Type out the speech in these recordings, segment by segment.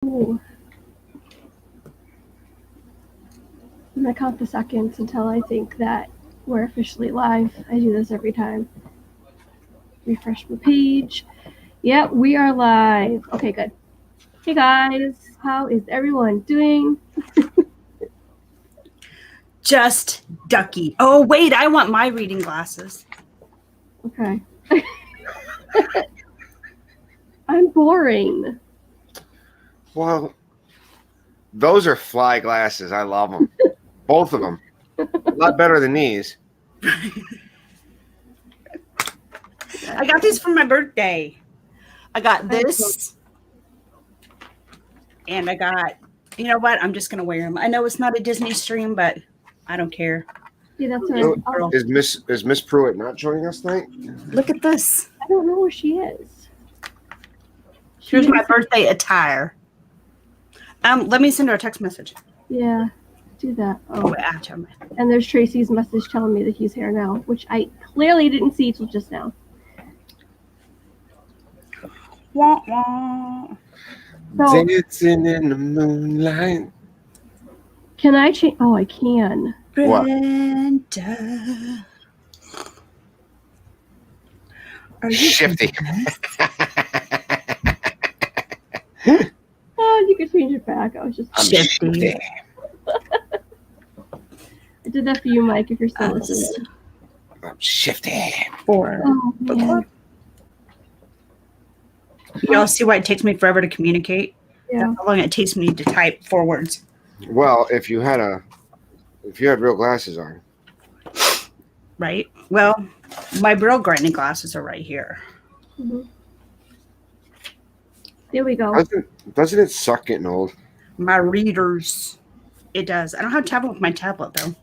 Ooh. I'm going to count the seconds until I think that we're officially live. I do this every time. Refresh my page. Yep, we are live. Okay, good. Hey guys, how is everyone doing? Just ducky. Oh, wait, I want my reading glasses. Okay. I'm boring. Well, those are fly glasses. I love them. Both of them. A lot better than these. I got these for my birthday. I got this. And I got, you know what? I'm just going to wear them. I know it's not a Disney stream, but I don't care. Yeah, that's right. Is Miss Pruitt not joining us tonight? Look at this. I don't know where she is. Here's my birthday attire. Let me send her a text message. Yeah, do that. Oh, and there's Tracy's message telling me that he's here now, which I clearly didn't see till just now. Wah, wah. So, dancing in the moonlight. Can I change? Oh, I can. Brenda. Are you shifty? Oh, you could change it back. I was just shifty. I did that for you, Mike, if you're still listening. I'm shifty. Oh, man. Y'all see why it takes me forever to communicate? Yeah. That's how long it takes me to type 4 words. Well, if you had real glasses on. Right? Well, my real grinding glasses are right here. Mm-hmm. There we go. Doesn't it suck getting old? My readers. It does. I don't have a tablet with my tablet, though.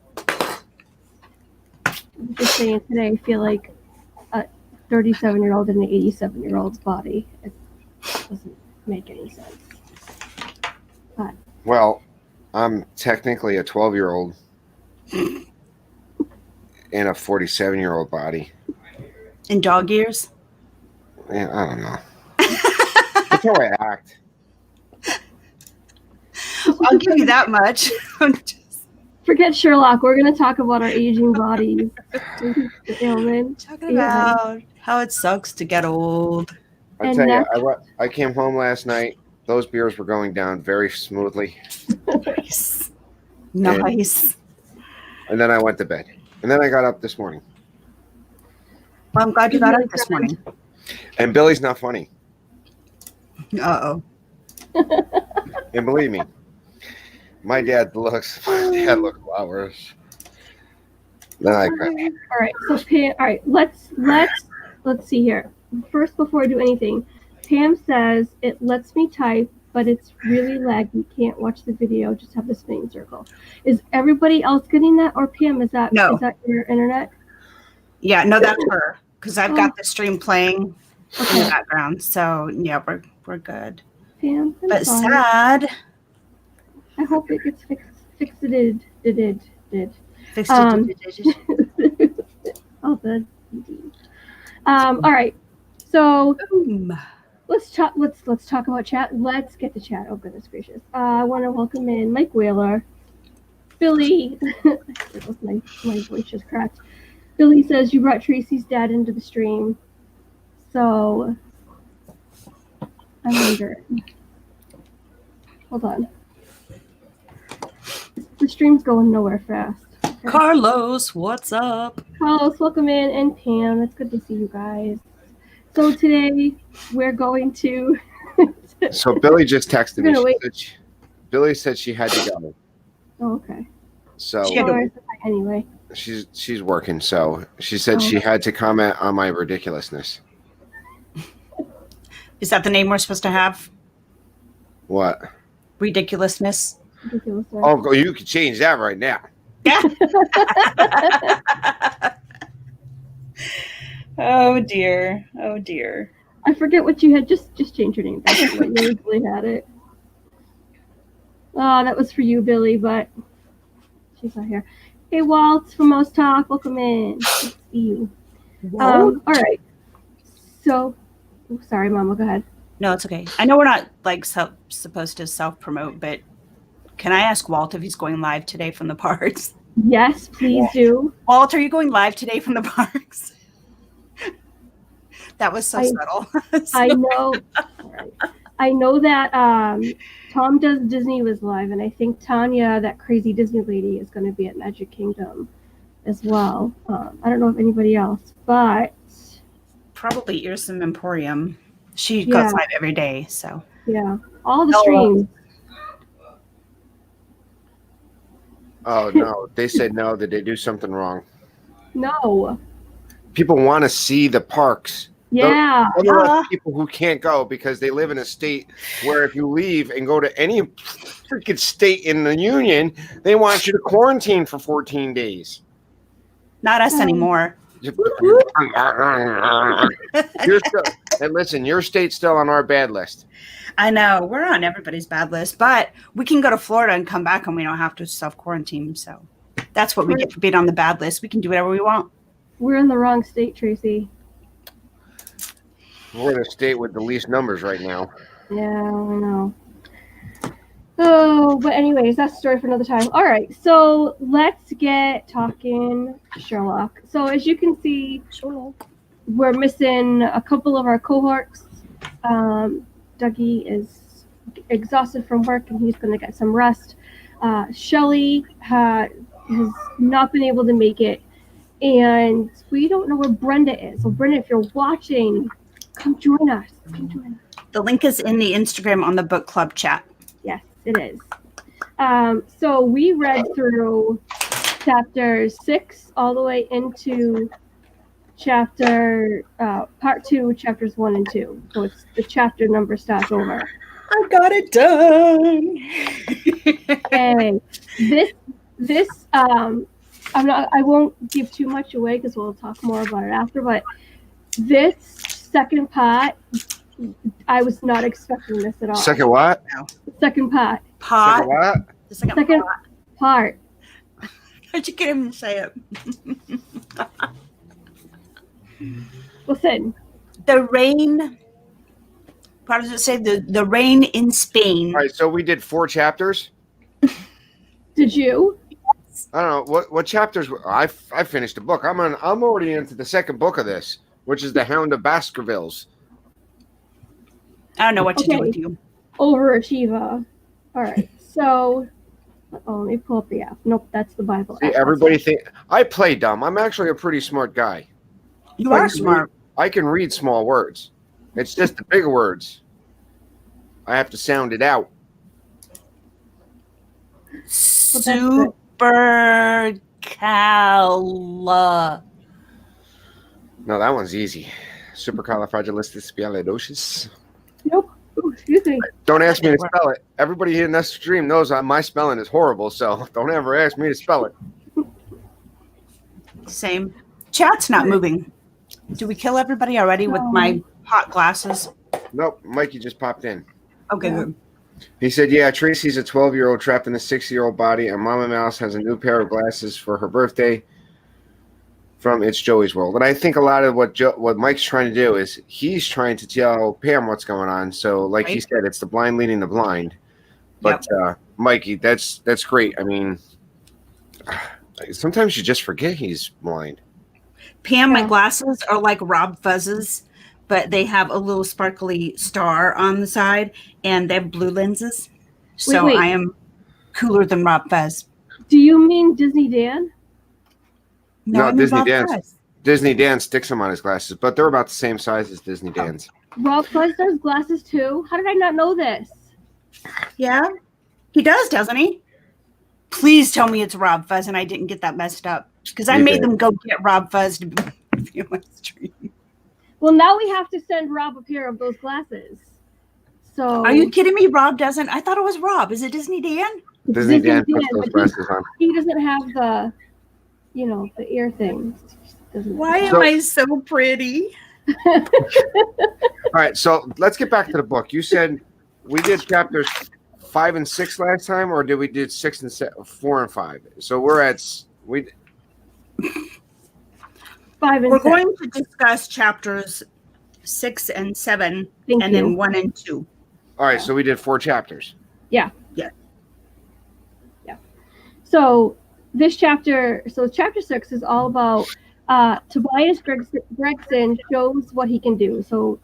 I'm just saying today, I feel like a 37-year-old in an 87-year-old's body. It doesn't make any sense. But Well, I'm technically a 12-year-old in a 47-year-old body. In dog years? Yeah, I don't know. That's how I act. I'll give you that much. Forget Sherlock. We're going to talk about our aging bodies. Talking about how it sucks to get old. I tell you, I came home last night. Those beers were going down very smoothly. Nice. And then I went to bed. And then I got up this morning. Well, I'm glad you got up this morning. And Billy's not funny. Uh-oh. And believe me, my dad looks a lot worse than I could. All right, so Pam, all right, let's see here. First, before I do anything, Pam says it lets me type, but it's really laggy. Can't watch the video. Just have the spinning circle. Is everybody else getting that, or Pam? Is that your internet? Yeah, no, that's her. Because I've got the stream playing in the background. So yeah, we're good. Pam, but sorry. Sad. I hope it gets fixed. Fixed. Oh, good. All right. So let's talk about chat. Let's get to chat. Oh goodness gracious! I want to welcome in Mike Whaler, Billy. my voice just cracked. Billy says you brought Tracy's dad into the stream, so I'm wondering. Hold on. The stream's going nowhere fast. Okay. Carlos, what's up? Carlos, welcome in, and Pam. It's good to see you guys. So today we're going to. So Billy just texted me. Billy said she had to go. Oh, okay. So anyway, she's working. So she said she had to comment on my ridiculousness. Is that the name we're supposed to have? What? Ridiculousness. Oh, you can change that right now. Yeah. Oh dear. I forget what you had. Just change your name back to what you originally had it. Oh, that was for you, Billy, but she's not here. Hey, Walt from Mouse Talk, welcome in. Good to see you. All right. So, sorry, Mama, go ahead. No, it's okay. I know we're not like supposed to self-promote, but can I ask Walt if he's going live today from the parks? Yes, please do. Walt, are you going live today from the parks? That was so subtle. I know. I know that Tom Does Disney was live, and I think Tanya, that crazy Disney lady, is going to be at Magic Kingdom as well. I don't know if anybody else, but probably Earsome Emporium. She goes live every day, so yeah, all the streams. Oh no, they said no. Did they do something wrong? No. People want to see the parks. Yeah. There are people who can't go because they live in a state where if you leave and go to any freaking state in the union, they want you to quarantine for 14 days. Not us anymore. And listen, your state's still on our bad list. I know. We're on everybody's bad list, but we can go to Florida and come back and we don't have to self-quarantine. So that's what we get for being on the bad list. We can do whatever we want. We're in the wrong state, Tracy. We're in a state with the least numbers right now. Yeah, I know. Oh, but anyways, that's a story for another time. All right, so let's get talking Sherlock. So as you can see, we're missing a couple of our cohorts. Dougie is exhausted from work and he's going to get some rest. Shelly has not been able to make it. And we don't know where Brenda is. So Brenda, if you're watching, come join us. The link is in the Instagram on the book club chat. Yes, it is. So we read through chapters 6 all the way into part 2, chapters 1 and 2. So it's the chapter number starts over. I got it done. And this I won't give too much away because we'll talk more about it after, but this second part, I was not expecting this at all. Second what? Second part. Second what? The second part. How'd you get him to say it? Listen. The rain. How does it say? The rain in Spain. All right, so we did 4 chapters. Did you? I don't know what chapters. I finished the book. I'm already into the second book of this, which is the Hound of Baskervilles. I don't know what to do with you. Overachiever. All right, so let me pull up the app. Nope, that's the Bible. See, everybody think I play dumb. I'm actually a pretty smart guy. You are smart. I can read small words. It's just the big words. I have to sound it out. Supercala. No, that one's easy. Supercalifragilisticexpialidocious. Nope. Ooh, excuse me. Don't ask me to spell it. Everybody in this stream knows my spelling is horrible, so don't ever ask me to spell it. Same. Chat's not moving. Do we kill everybody already with my hot glasses? Nope. Mikey just popped in. Okay, good. He said, yeah, Tracy's a 12-year-old trapped in a 6-year-old body, and Mama Mouse has a new pair of glasses for her birthday from It's Joey's World. And I think a lot of what Mike's trying to do is he's trying to tell Pam what's going on. So, like he said, it's the blind leading the blind. But, Mikey, that's great. I mean, sometimes you just forget he's blind. Pam, my glasses are like Rob Fuzz's, but they have a little sparkly star on the side, and they have blue lenses. So wait. I am cooler than Rob Fuzz. Do you mean Disney Dan? No, Disney Dan sticks them on his glasses, but they're about the same size as Disney Dan's. Rob Fuzz does glasses too? How did I not know this? Yeah, he does, doesn't he? Please tell me it's Rob Fuzz and I didn't get that messed up, because I made them go get Rob Fuzz to be on my stream. Well, now we have to send Rob a pair of those glasses. So, are you kidding me? Rob doesn't. I thought it was Rob. Is it Disney Dan? Disney Dan puts those glasses on. He doesn't have the, the ear thing. Why am I so pretty? All right, so let's get back to the book. You said we did chapters 5 and 6 last time, or did we did 6 and 4 and 5? So we're 5 and We're 6. going to discuss chapters 6 and 7, Thank you. then 1 and 2. All right, so we did 4 chapters. Yeah. Yeah. Yeah. So this chapter, chapter 6 is all about Tobias Gregson shows what he can do. So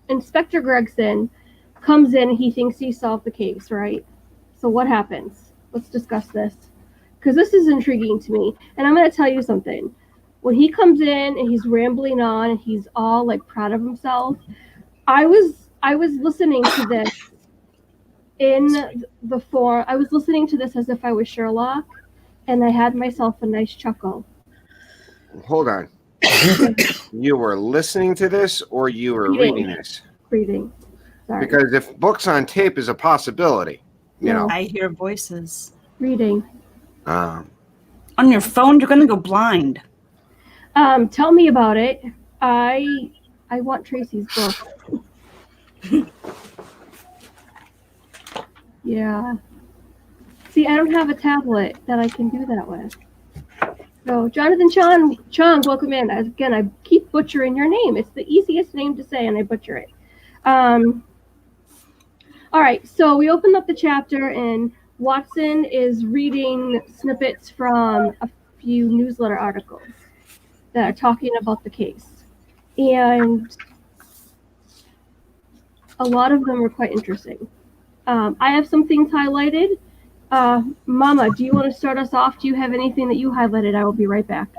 Inspector Gregson comes in, he thinks he solved the case, right? So what happens? Let's discuss this, because this is intriguing to me. And I'm going to tell you something. When he comes in and he's rambling on and he's all like proud of himself, I was listening to this in the form. I was listening to this as if I was Sherlock, and I had myself a nice chuckle. Hold on. You were listening to this, or you were reading this? Reading. Sorry. Because if books on tape is a possibility, you know. I hear voices. Reading. On your phone, you're going to go blind. Tell me about it. I want Tracy's book. Yeah. See, I don't have a tablet that I can do that with. So, Jonathan Chung, welcome in. Again, I keep butchering your name. It's the easiest name to say, and I butcher it. All right, so we opened up the chapter, and Watson is reading snippets from a few newsletter articles that are talking about the case. And a lot of them were quite interesting. I have some things highlighted. Mama, do you want to start us off? Do you have anything that you highlighted? I will be right back.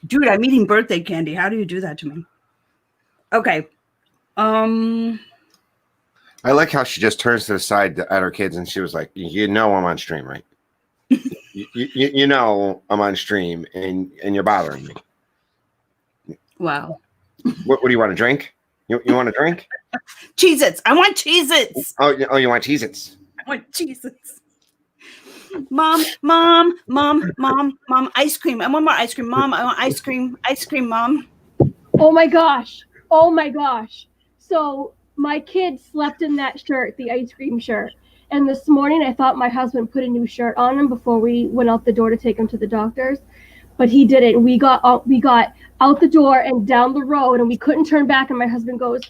Dude, I'm eating birthday candy. How do you do that to me? Okay. I like how she just turns to the side at her kids and she was like, you know I'm on stream, right? you know I'm on stream and you're bothering me. Wow. What do you want to drink? You want a drink? Cheez-Its. I want Cheez-Its. Oh, you want Cheez-Its? I want Cheez-Its. Mom, ice cream. I want more ice cream. Mom, I want ice cream. Ice cream, Mom. Oh my gosh. So my kid slept in that shirt, the ice cream shirt. And this morning I thought my husband put a new shirt on him before we went out the door to take him to the doctor's. But he didn't. We got out the door and down the road, and we couldn't turn back. And my husband goes,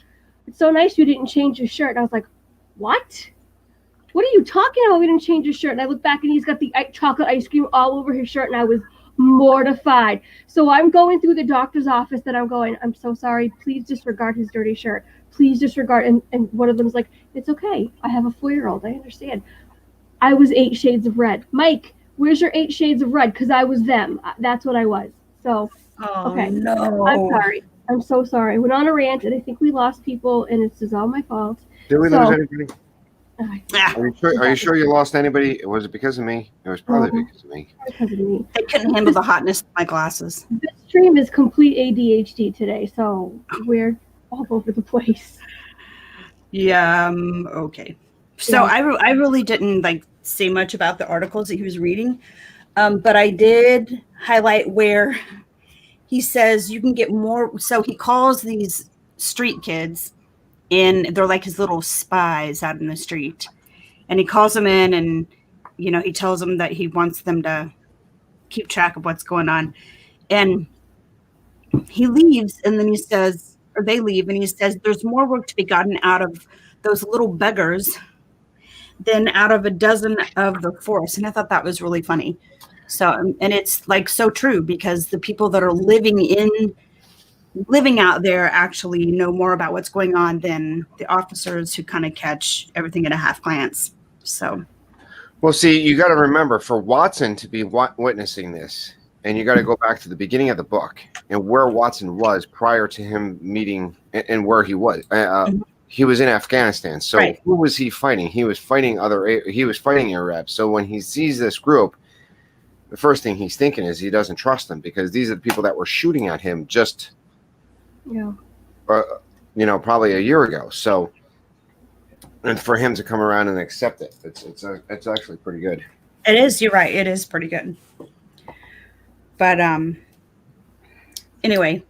"It's so nice you didn't change your shirt." And I was like, "What? What are you talking about? We didn't change his shirt." And I look back, and he's got the chocolate ice cream all over his shirt, and I was mortified. So I'm going through the doctor's office, and I'm going, "I'm so sorry. Please disregard his dirty shirt. Please disregard." And one of them's like, "It's okay. I have a 4-year-old. I understand." I was 8 shades of red. Mike, where's your 8 shades of red? Because I was them. That's what I was. So, okay. No. I'm sorry. I'm so sorry. I went on a rant, and I think we lost people, and it's just all my fault. Did we lose anybody? Ah. Are you sure you lost anybody? Was it because of me? It was probably because of me. Because of me. I couldn't handle the hotness of my glasses. This stream is complete ADHD today, so we're all over the place. Yeah. Okay. So I really didn't say much about the articles that he was reading, but I did highlight where he says you can get more. So he calls these street kids, and they're like his little spies out in the street, and he calls them in, and he tells them that he wants them to keep track of what's going on, and he leaves, and then he says, or they leave, and he says there's more work to be gotten out of those little beggars than out of a dozen of the force. And I thought that was really funny. So, and it's so true, because the people that are living out there actually know more about what's going on than the officers who kind of catch everything at a half glance. So, well, see, you got to remember, for Watson to be witnessing this, and you got to go back to the beginning of the book and where Watson was prior to him meeting and where he was. He was in Afghanistan. So right. Who was he fighting? He was fighting Arabs. So when he sees this group, the first thing he's thinking is he doesn't trust them, because these are the people that were shooting at him just, probably a year ago. So, and for him to come around and accept it, it's actually pretty good. It is. You're right. It is pretty good. But anyway.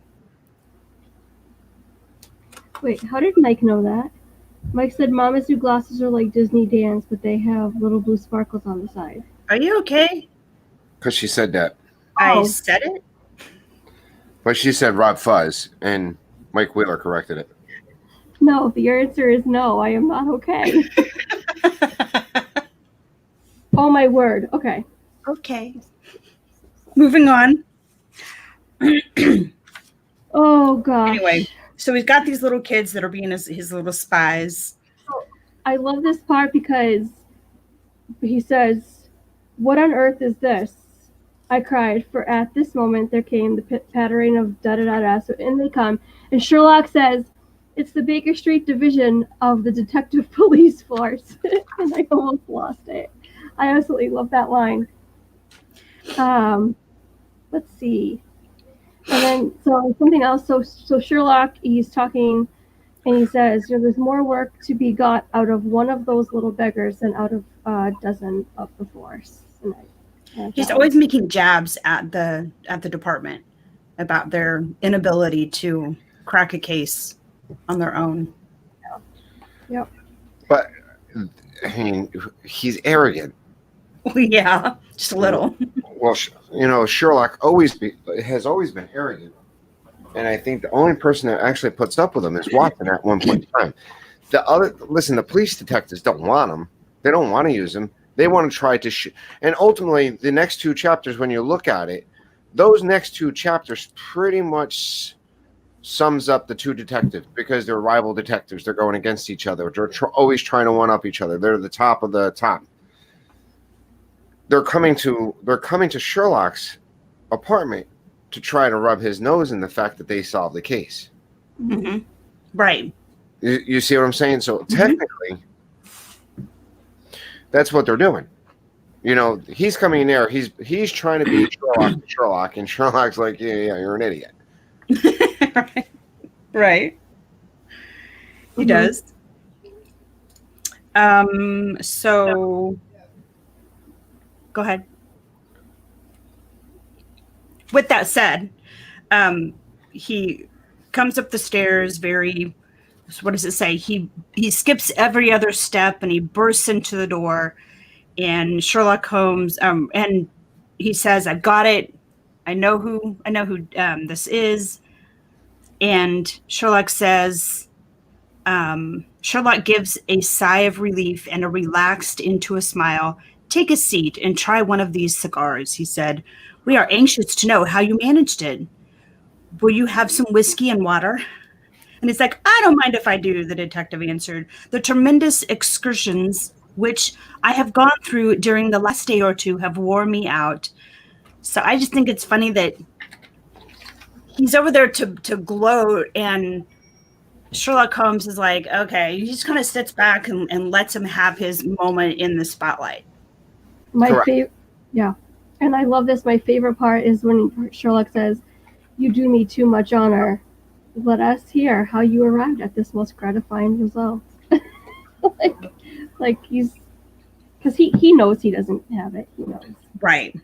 Wait, how did Mike know that? Mike said Mama's new glasses are like Disney Dan's, but they have little blue sparkles on the side. Are you okay? Because she said that. I said it? But she said Rob Fuzz, and Mike Wheeler corrected it. No, the answer is no. I am not okay. Oh my word. Okay. Okay. Moving on. Oh gosh. Anyway, so we've got these little kids that are being his little spies. I love this part because he says, "What on earth is this?" I cried, for at this moment there came the pattering of da-da-da-da, so in they come. And Sherlock says, "It's the Baker Street Division of the Detective Police Force." And I almost lost it. I absolutely love that line. Let's see. And then, so something else. So Sherlock, he's talking, and he says, there's more work to be got out of one of those little beggars than out of a dozen of the force. He's always making jabs at the department about their inability to crack a case on their own. Yep. But I mean, he's arrogant. Yeah, just a little. Well, Sherlock has always been arrogant, and I think the only person that actually puts up with him is Watson at one point in time. The police detectives don't want him. They don't want to use him. They want to try to and ultimately, the next two chapters, when you look at it, those next two chapters pretty much sums up the two detectives because they're rival detectives. They're going against each other. They're always trying to one up each other. They're the top of the top. They're coming to Sherlock's apartment to try to rub his nose in the fact that they solved the case. Mm-hmm. Right. You see what I'm saying? So technically, that's what they're doing. He's coming in there. He's trying to be Sherlock, and Sherlock's like, yeah, you're an idiot. Right. He does. So go ahead. With that said, he comes up the stairs very, what does it say? He skips every other step and he bursts into the door, and Sherlock Holmes, and he says, "I've got it. I know who this is." And Sherlock says, Sherlock gives a sigh of relief and a relaxed into a smile. "Take a seat and try one of these cigars," he said. "We are anxious to know how you managed it. Will you have some whiskey and water?" And he's like, "I don't mind if I do," the detective answered. "The tremendous excursions which I have gone through during the last day or two have worn me out." So I just think it's funny that he's over there to gloat, and Sherlock Holmes is like, okay, he just kind of sits back and lets him have his moment in the spotlight. My favorite, yeah. And I love this. My favorite part is when Sherlock says, "You do me too much honor. Let us hear how you arrived at this most gratifying result." like he's, because he knows he doesn't have it. He knows. Right.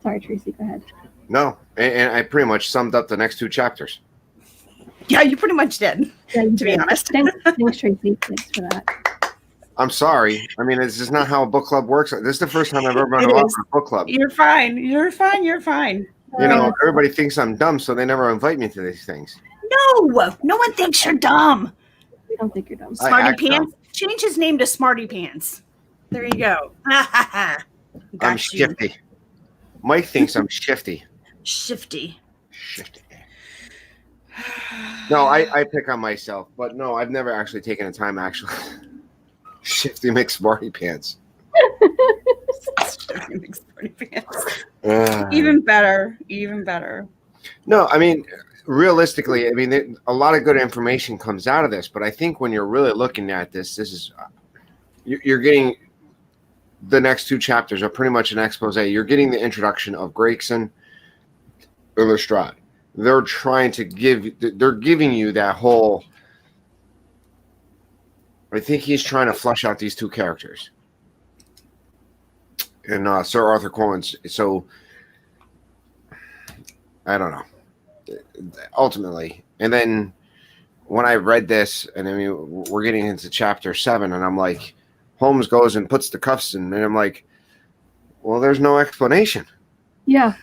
Sorry, Tracy, go ahead. No, and I pretty much summed up the next two chapters. Yeah, you pretty much did, to be honest. Thanks, Tracy. Thanks for that. I'm sorry. I mean, this is not how a book club works. This is the first time I've ever been involved in a book club. You're fine. Everybody thinks I'm dumb, so they never invite me to these things. No one thinks you're dumb. We don't think you're dumb. Smarty Pants. Dumb. Change his name to Smarty Pants. There you go. I'm shifty. Mike thinks I'm shifty. Shifty. No, I pick on myself, but no, I've never actually taken the time actually. Shifty McSmarty Pants. Shifty McSmarty Pants. Even better. No, I mean, realistically, a lot of good information comes out of this, but I think when you're really looking at this is you're getting the next two chapters are pretty much an expose. You're getting the introduction of Gregson and Lestrade. They're giving you that whole. I think he's trying to flesh out these two characters, and Sir Arthur Conan. So I don't know. Ultimately, and then when I read this, and we're getting into chapter 7, and I'm like, Holmes goes and puts the cuffs in, and I'm like, well, there's no explanation. Yeah.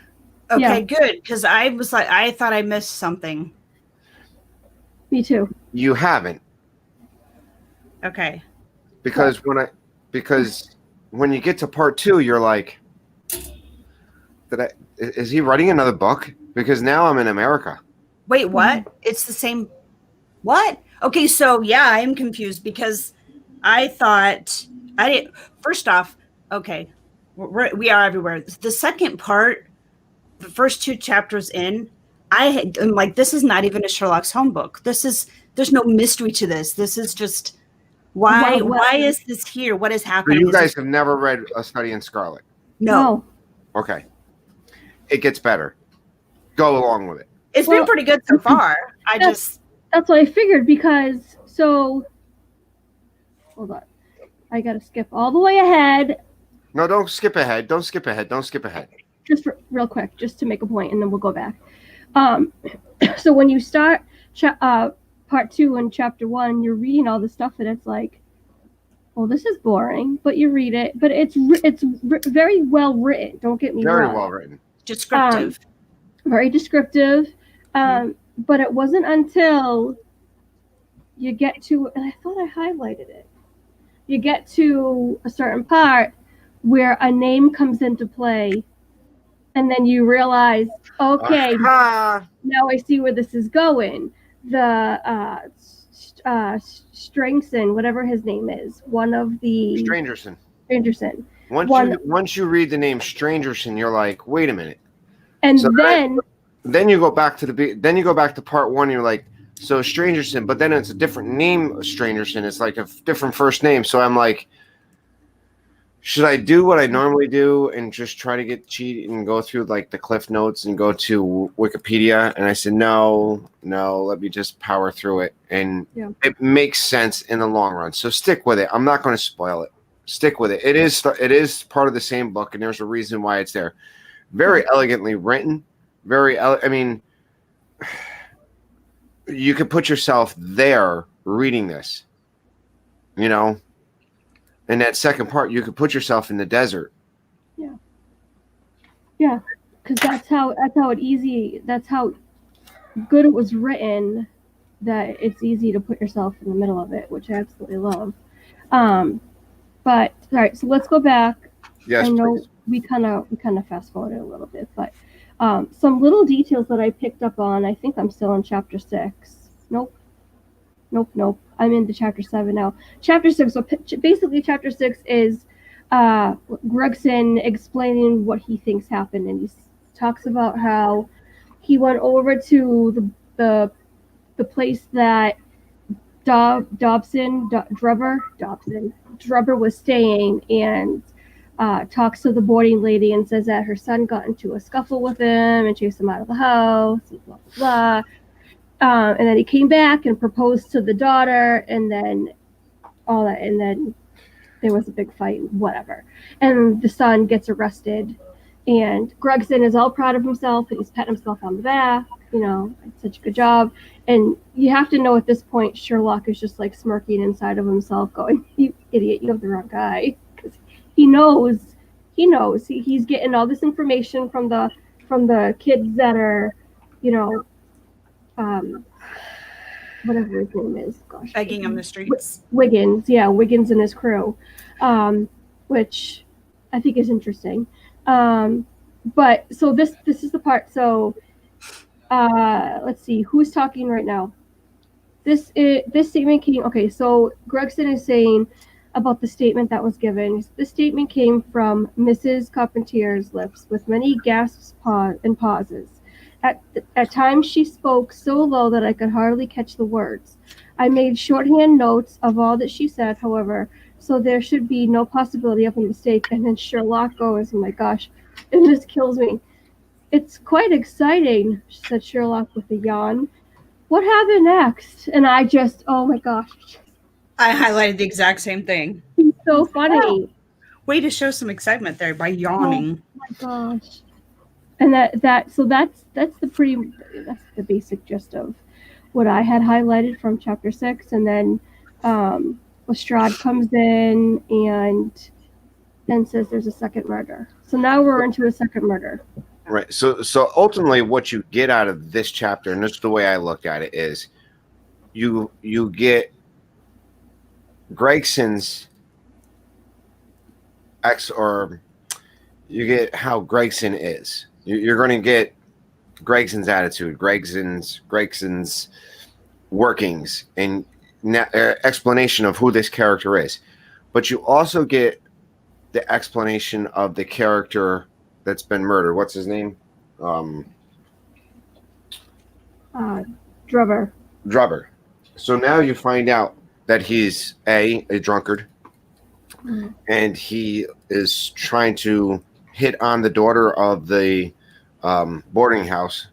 Okay, good. Because I was like, I thought I missed something. Me too. You haven't. Okay. Because when you get to part 2, you're like, is he writing another book? Because now I'm in America. Wait, what? It's the same. What? Okay, so yeah, I am confused because I thought I didn't. First off, okay, we are everywhere. The second part, the first 2 chapters in, I'm like, this is not even a Sherlock Holmes book. There's no mystery to this. This is just why is this here? What is So happening? you guys have never read A Study in Scarlet? No. Okay. It gets better. Go along with it. It's been pretty good so far. That's what I figured because hold on. I gotta skip all the way ahead. No, don't skip ahead. Don't skip ahead. Just real quick, just to make a point, and then we'll go back. So when you start part 2 and chapter 1, you're reading all this stuff, and it's like, well, this is boring. But you read it, but it's very well written. Don't get me wrong. Very well written. Descriptive. Very descriptive. But it wasn't until you get to, and I thought I highlighted it. You get to a certain part where a name comes into play, and then you realize, okay, now I see where this is going. The Strangson, whatever his name is, one of the Strangerson. Once you read the name Strangerson, you're like, wait a minute. And so then you go back to part 1. You're like, so Strangerson, but then it's a different name. Strangerson. It's like a different first name. So I'm like, should I do what I normally do and just try to get cheated and go through like the Cliff Notes and go to Wikipedia? And I said, no, let me just power through it. And it makes sense in the long run. So stick with it. I'm not going to spoil it. Stick with it. It is part of the same book, and there's a reason why it's there. Very elegantly written. I mean, you could put yourself there reading this, you know. In that second part, you could put yourself in the desert. Yeah, because that's how good it was written. That it's easy to put yourself in the middle of it, which I absolutely love. But all right, so let's go back. Yes, I know please. we kind of fast forwarded a little bit, but some little details that I picked up on. I think I'm still in chapter 6. Nope. I'm into chapter 7 now. Chapter 6. So basically, chapter 6 is Gregson explaining what he thinks happened, and he talks about how he went over to the place that Drubber was staying, and talks to the boarding lady and says that her son got into a scuffle with him and chased him out of the house, and blah, blah, blah. And then he came back and proposed to the daughter, and then all that, and then there was a big fight, whatever. And the son gets arrested, and Gregson is all proud of himself, and he's patting himself on the back, such a good job. And you have to know at this point, Sherlock is just like smirking inside of himself, going, "You idiot, you have the wrong guy." Because he knows he's getting all this information from the kids that are, whatever his name is, gosh, begging on the streets. Wiggins and his crew, which I think is interesting. But so this is the part. So let's see who's talking right now. This statement came. Okay, so Gregson is saying about the statement that was given. This statement came from Mrs. Carpentier's lips, with many gasps and pauses. At times she spoke so low that I could hardly catch the words. I made shorthand notes of all that she said, however, so there should be no possibility of a mistake. And then Sherlock goes, "Oh my gosh," and this kills me. "It's quite exciting," said Sherlock with a yawn. "What happened next?" And I just, oh my gosh. I highlighted the exact same thing. He's so funny. Wow. Way to show some excitement there by yawning. Oh my gosh. And that's the basic gist of what I had highlighted from chapter 6. And then Lestrade comes in and says there's a second murder. So now we're into a second murder. Right. So ultimately, what you get out of this chapter, and this is the way I look at it, is you get Gregson's or you get how Gregson is. You're going to get Gregson's attitude, Gregson's workings, and explanation of who this character is. But you also get the explanation of the character that's been murdered. What's his name? Drubber. So now you find out that he's a drunkard, and he is trying to hit on the daughter of the boarding house.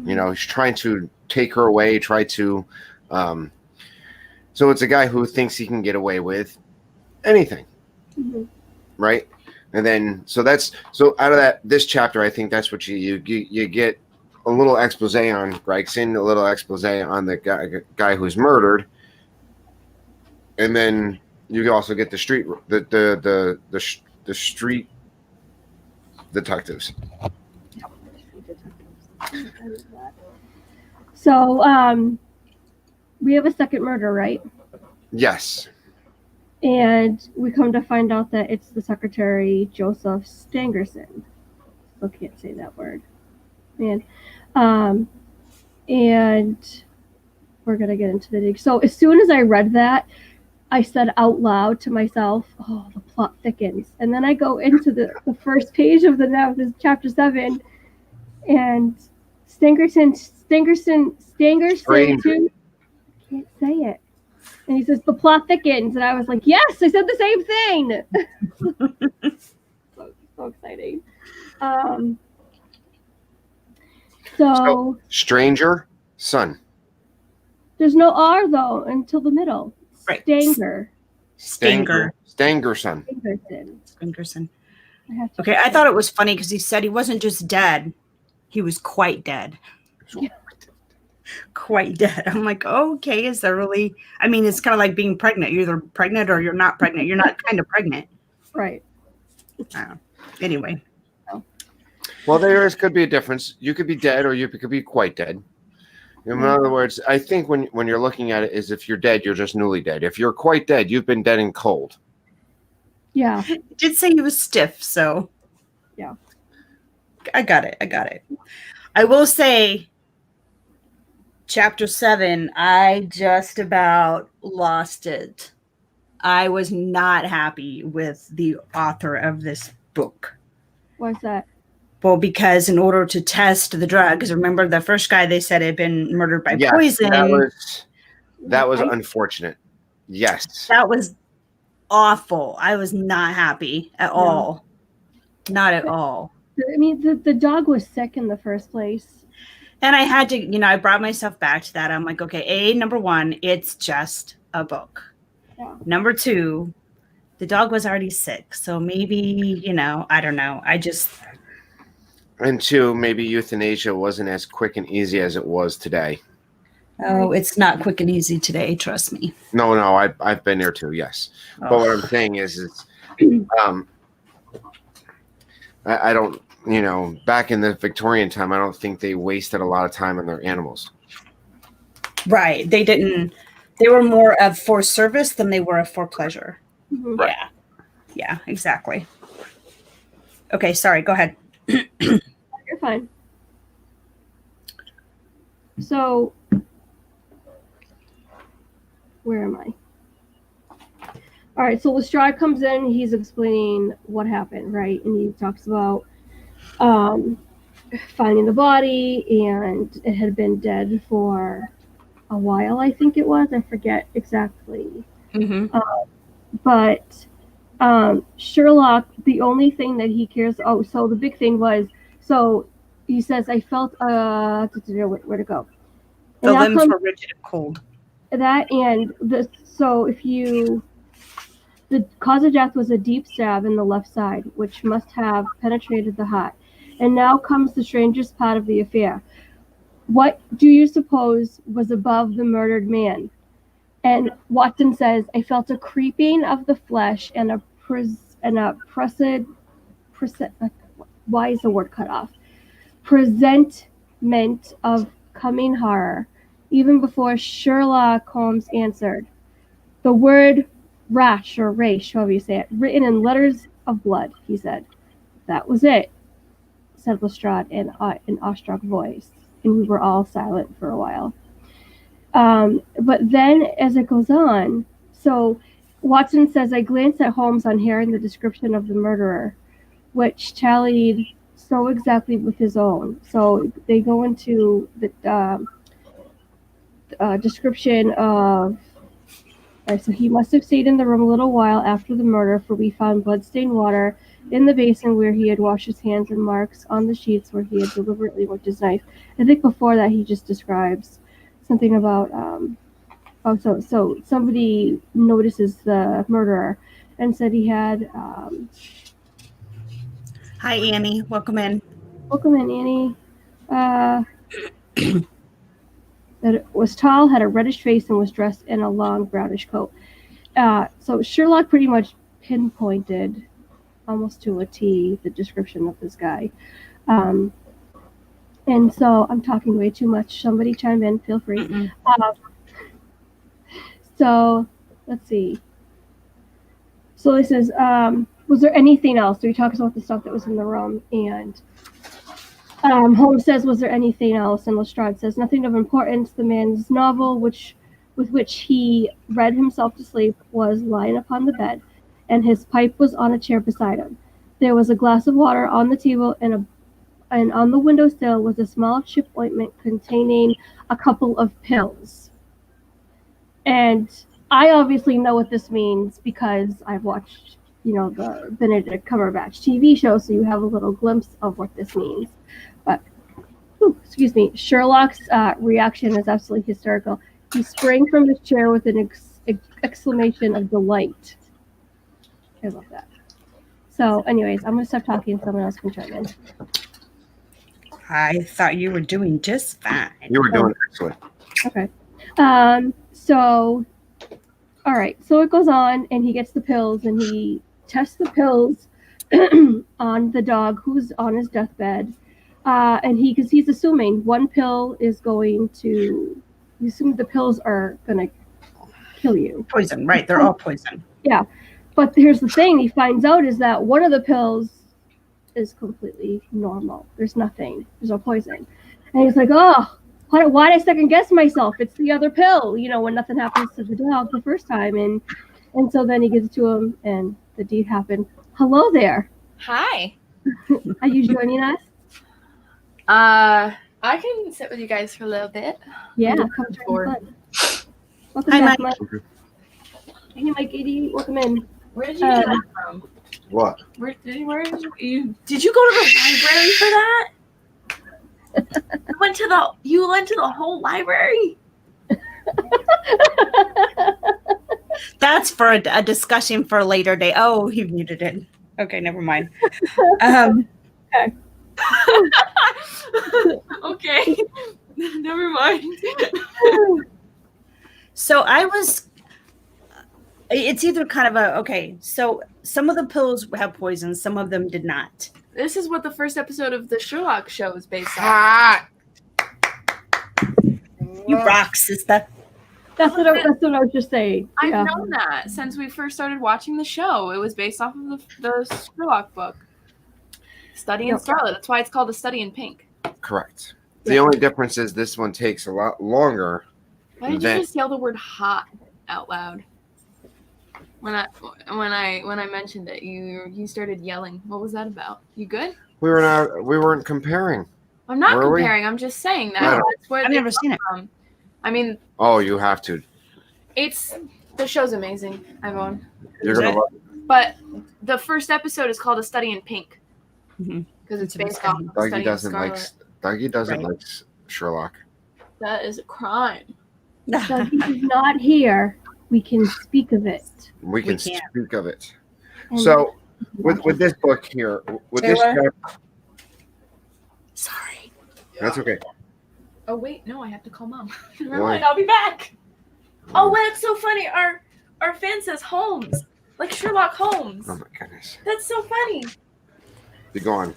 You know, he's trying to take her away, so it's a guy who thinks he can get away with anything. Right? And then so out of that this chapter, I think that's what you get a little expose on Gregson, a little expose on the guy who's murdered, and then you also get the street detectives. So we have a second murder, right? Yes. And we come to find out that it's the secretary, Joseph Stangerson. Still can't say that word. Man. And we're going to get into the dig. So as soon as I read that, I said out loud to myself, oh, the plot thickens. And then I go into the first page of this chapter 7, and Stangerson can't say it. And he says, the plot thickens. And I was like, yes, I said the same thing. so exciting. So stranger, son. There's no R, though, until the middle. Right. Stangerson. Okay, I thought it was funny because he said he wasn't just dead. He was quite dead. Yeah. Quite dead. I'm like, okay, is there really? I mean, it's kind of like being pregnant. You're either pregnant or you're not pregnant. You're not kind of pregnant. Right. Anyway. Well, could be a difference. You could be dead or you could be quite dead. In other words, I think when you're looking at it is if you're dead, you're just newly dead. If you're quite dead, you've been dead and cold. Yeah. It did say he was stiff, so. Yeah. I got it. I will say, Chapter 7, I just about lost it. I was not happy with the author of this book. Why's that? Well, because in order to test the drug, because remember the first guy they said had been murdered by poison. That was unfortunate. Yes. That was awful. I was not happy at all. Not at all. I mean, the dog was sick in the first place. And I had to, I brought myself back to that. I'm like, okay, number 1, it's just a book. Yeah. Number 2, the dog was already sick. So maybe, I don't know. And 2, maybe euthanasia wasn't as quick and easy as it was today. Oh, it's not quick and easy today. Trust me. No, I've been there too. Yes. But what I'm saying is I don't, back in the Victorian time, I don't think they wasted a lot of time on their animals. Right. They didn't. They were more of for service than they were for pleasure. Mm-hmm. Right. Yeah, exactly. Okay, sorry. Go ahead. You're fine. So, where am I? All right, so Lestrade comes in. He's explaining what happened, right? And he talks about finding the body, and it had been dead for a while, I think it was. I forget exactly. Mm-hmm. But Sherlock, the only thing that he cares... so the big thing was... So he says, I felt... where to go? The limbs were rigid and cold. That and... So if you... The cause of death was a deep stab in the left side, which must have penetrated the heart. And now comes the strangest part of the affair. What do you suppose was above the murdered man? And Watson says, I felt a creeping of the flesh and why is the word cut off? presentiment of coming horror, even before Sherlock Holmes answered. The word rash or race, however you say it, written in letters of blood, he said. That was it, said Lestrade in an awestruck voice, and we were all silent for a while. But then, as it goes on, so Watson says, I glanced at Holmes on hearing the description of the murderer, which tallied so exactly with his own. So they go into the description of, so he must have stayed in the room a little while after the murder, for we found blood-stained water in the basin where he had washed his hands and marks on the sheets where he had deliberately worked his knife. I think before that he just describes something about, so somebody notices the murderer and said he had... Hi, Annie. Welcome in. Welcome in, Annie. That it was tall, had a reddish face, and was dressed in a long brownish coat. So Sherlock pretty much pinpointed, almost to a T, the description of this guy. And so I'm talking way too much. Somebody chime in, feel free. So let's see. So this is, was there anything else? So he talks about the stuff that was in the room, and Holmes says, was there anything else? And Lestrade says, nothing of importance. The man's novel, with which he read himself to sleep, was lying upon the bed, and his pipe was on a chair beside him. There was a glass of water on the table, and on the windowsill was a small chip ointment containing a couple of pills. And I obviously know what this means because I've watched, the Benedict Cumberbatch TV show, so you have a little glimpse of what this means. But, excuse me, Sherlock's reaction is absolutely hysterical. He sprang from his chair with an exclamation of delight. I love that. So, anyways, I'm going to stop talking so someone else can chime in. I thought you were doing just fine. You were doing excellent. Okay. So, all right. So it goes on, and he gets the pills, and he tests the pills on the dog who's on his deathbed. And because he's assuming one pill is going to, you assume the pills are going to kill you. Poison, right? They're all poison. Yeah. But here's the thing he finds out is that one of the pills is completely normal. There's nothing. There's no poison. And he's like, oh, why did I second guess myself? It's the other pill, when nothing happens to the dog the first time. And so then he gives it to him, and the deed happened. Hello there. Hi. Are you joining us? I can sit with you guys for a little bit. Yeah, come join us. Welcome back, Mike. Hey, Mike, 80, welcome in. Where did you get that from? What? Did you go to the library for that? You went to the whole library? That's for a discussion for a later day. Oh, he muted it. Okay, never mind. Okay. Okay. Never mind. So it's either kind of so some of the pills have poison, some of them did not. This is what the first episode of the Sherlock show is based on. You rock, sister. That's what I was just saying. I've known that since we first started watching the show. It was based off of the Sherlock book. Study in Scarlet. That's why it's called A Study in Pink. Correct. The only difference is this one takes a lot longer. Why did you just yell the word hot out loud? When I mentioned it, you started yelling. What was that about? You good? We weren't comparing. I'm not comparing. I'm just saying that. That's where I've never seen it. From. I mean, oh, you have to. The show's amazing, everyone. You're gonna love it. But the first episode is called A Study in Pink because it's based off of Dougie doesn't like Sherlock. That is a crime. Dougie's not here. We can speak of it. We can speak of it. So, with this book here, with this chapter, sorry, that's okay. Oh wait, no, I have to call Mom. Never mind, I'll be back. Oh, that's so funny. Our fan says Holmes, like Sherlock Holmes. Oh my goodness, that's so funny. Be gone.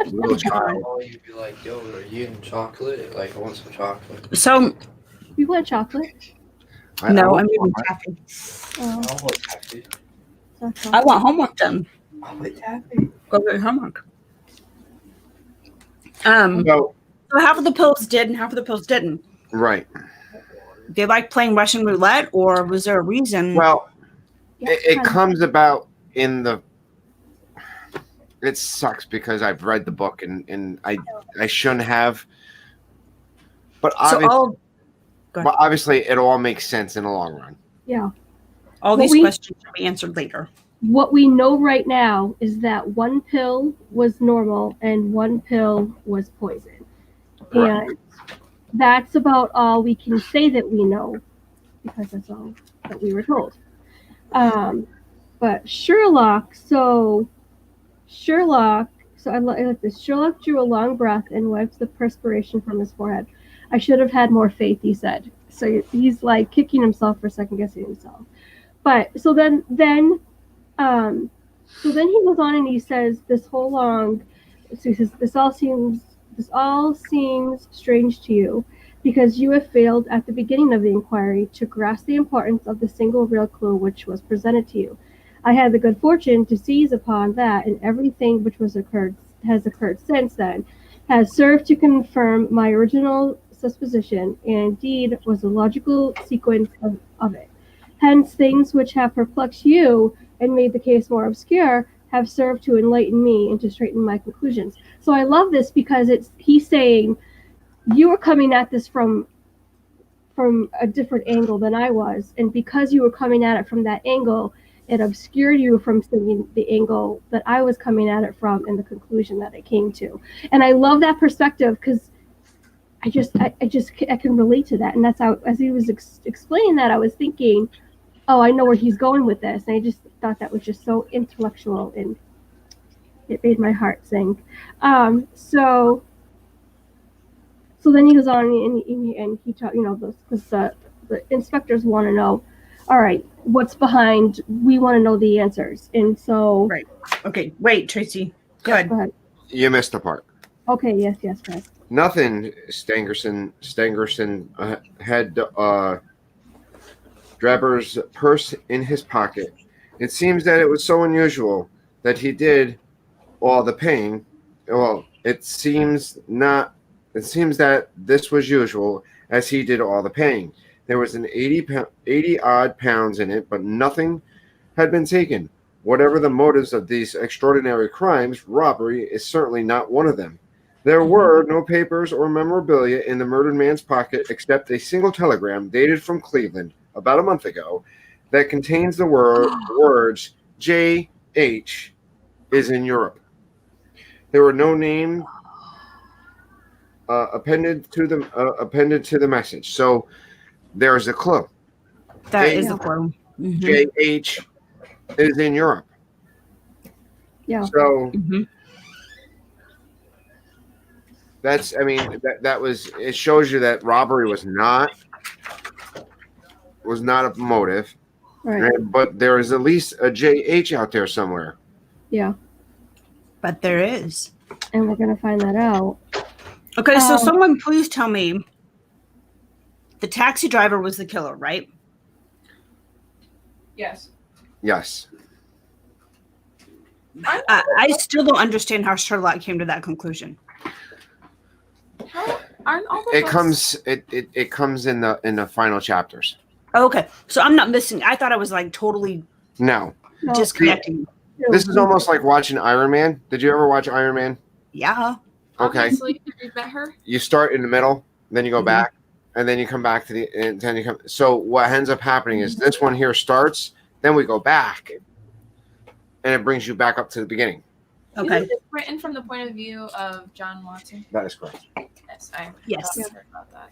Little child. Oh, you'd be like, yo, are you eating chocolate? Like, I want some chocolate. So You want chocolate? no, I'm want eating one. taffy. Oh, I want taffy. it's not I chocolate. want homework done. I want taffy. Go get your homework. So, So half of the pills did and half of the pills didn't. right. They like playing Russian roulette, or was there a reason? Well, Yeah, it kind of. comes about in the. It sucks because I've read the book and I shouldn't have. But so obviously, it all makes sense in the long run. Yeah. all What these we- questions will be answered later. What we know right now is that one pill was normal and one pill was poison. Right. And that's about all we can say that we know, because that's all that we were told. But Sherlock, so I like this. Sherlock drew a long breath and wiped the perspiration from his forehead. I should have had more faith, he said. So he's like kicking himself for second guessing himself. But so then he goes on and he says so he says, this all seems strange to you, because you have failed at the beginning of the inquiry to grasp the importance of the single real clue which was presented to you. I had the good fortune to seize upon that, and everything which has occurred since then has served to confirm my original supposition, and indeed was a logical sequence of it. Hence, things which have perplexed you and made the case more obscure have served to enlighten me and to straighten my conclusions. So I love this because he's saying you were coming at this from a different angle than I was, and because you were coming at it from that angle, it obscured you from seeing the angle that I was coming at it from and the conclusion that I came to. And I love that perspective because I can relate to that. And that's how, as he was explaining that, I was thinking, oh, I know where he's going with this. And I just thought that was just so intellectual, and it made my heart sing. So then he goes on and he taught, because the inspectors want to know, all right, what's behind? We want to know the answers. And so, Right. Okay. Wait, Tracy. Good. Go ahead. You missed the part. Okay. Yes, Chris. Nothing. Stangerson had Draber's purse in his pocket. It seems that it was so unusual that he did all the paying. Well, it seems not. It seems that this was usual, as he did all the paying. There was an 80 odd pounds in it, but nothing had been taken. Whatever the motives of these extraordinary crimes, robbery is certainly not one of them. There were no papers or memorabilia in the murdered man's pocket except a single telegram dated from Cleveland about a month ago that contains the words J.H. is in Europe. There were no name appended to the message. So there's a clue. That is a clue. Mm-hmm. J.H. is in Europe. Yeah. So Mm-hmm. that's, I mean, that was, it shows you that robbery was not a motive. Right. But there is at least a J.H. out there somewhere. Yeah. But there is. And we're going to find that out. Okay, so someone please tell me the taxi driver was the killer, right? Yes. Yes. I still don't understand how Sherlock came to that conclusion. How aren't all the It books- comes in the final chapters. Okay, so I'm not missing. I thought I was like totally No. disconnecting. This is almost like watching Iron Man. Did you ever watch Iron Man? Yeah. Okay. Obviously, have you met her? You start in the middle, then you go Mhm. back, and then you come back to and then you come. So what ends up happening is this one here starts, then we go back, and it brings you back up to the beginning. Okay. Isn't it written from the point of view of John Watson? That is correct. Yes, I Yes. heard about that.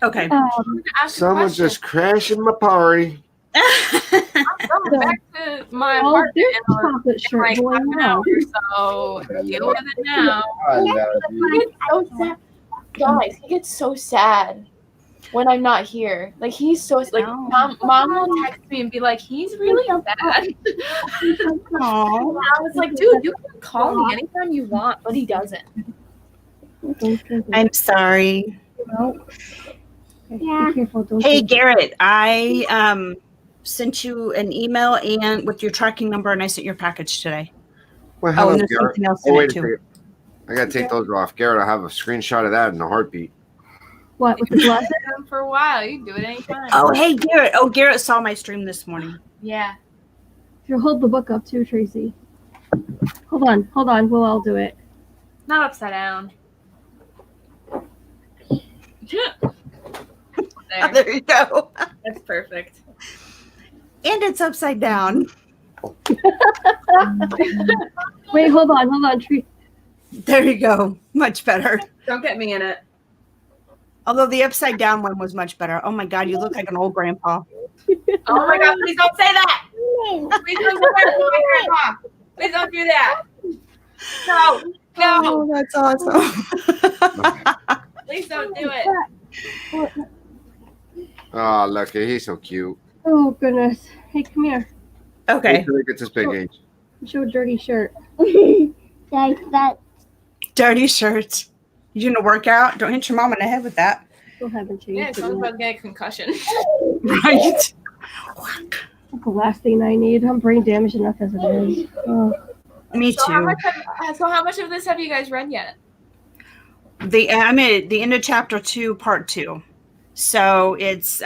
Okay. I'm gonna ask a Someone's question. just crashing my party. I'm going back to my Oh, apartment there's in a chocolate like shirt half going an on. hour, so deal with it now. I love He you. gets so sad. Guys, he gets so sad. when I'm not here. Like he's so like mom will text me and be like, he's really bad. Oh, I was like, dude, you can call me anytime you want, but he doesn't. I'm sorry. Yeah. Be careful, don't Hey, you- Garrett, I sent you an email and with your tracking number, and I sent your package today. Well, Oh, hello, and there's Garrett. something else Oh, in wait it a too. second. I gotta take those off. Garrett, I have a screenshot of that in a heartbeat. What, with the glasses? For a while, you can do it anytime. Oh, hey, Garrett. Oh, Garrett saw my stream this morning. Yeah. You'll hold the book up too, Tracy. Hold on. We'll all do it. Not upside down. There. There you go. That's perfect. And it's upside down. Wait, hold on. There you go. Much better. Don't get me in it. Although the upside down one was much better. Oh my God, you look like an old grandpa. Oh my God, please don't say that. Please don't say that to my grandpa. Please don't do that. No. Oh, that's awesome. Please don't do it. Oh, look, he's so cute. Oh, goodness. Hey, come here. Okay. Wait till he gets this big age. Show a dirty shirt. Dirty shirts. You gonna work out? Don't hit your mom in the head with that. Still haven't changed. Yeah, someone's about to get a concussion. Right? That's the last thing I need. I'm brain damaged enough as it is. Oh. Me So how too. much of this have you guys read yet? I'm at the end of chapter 2, part 2. So it's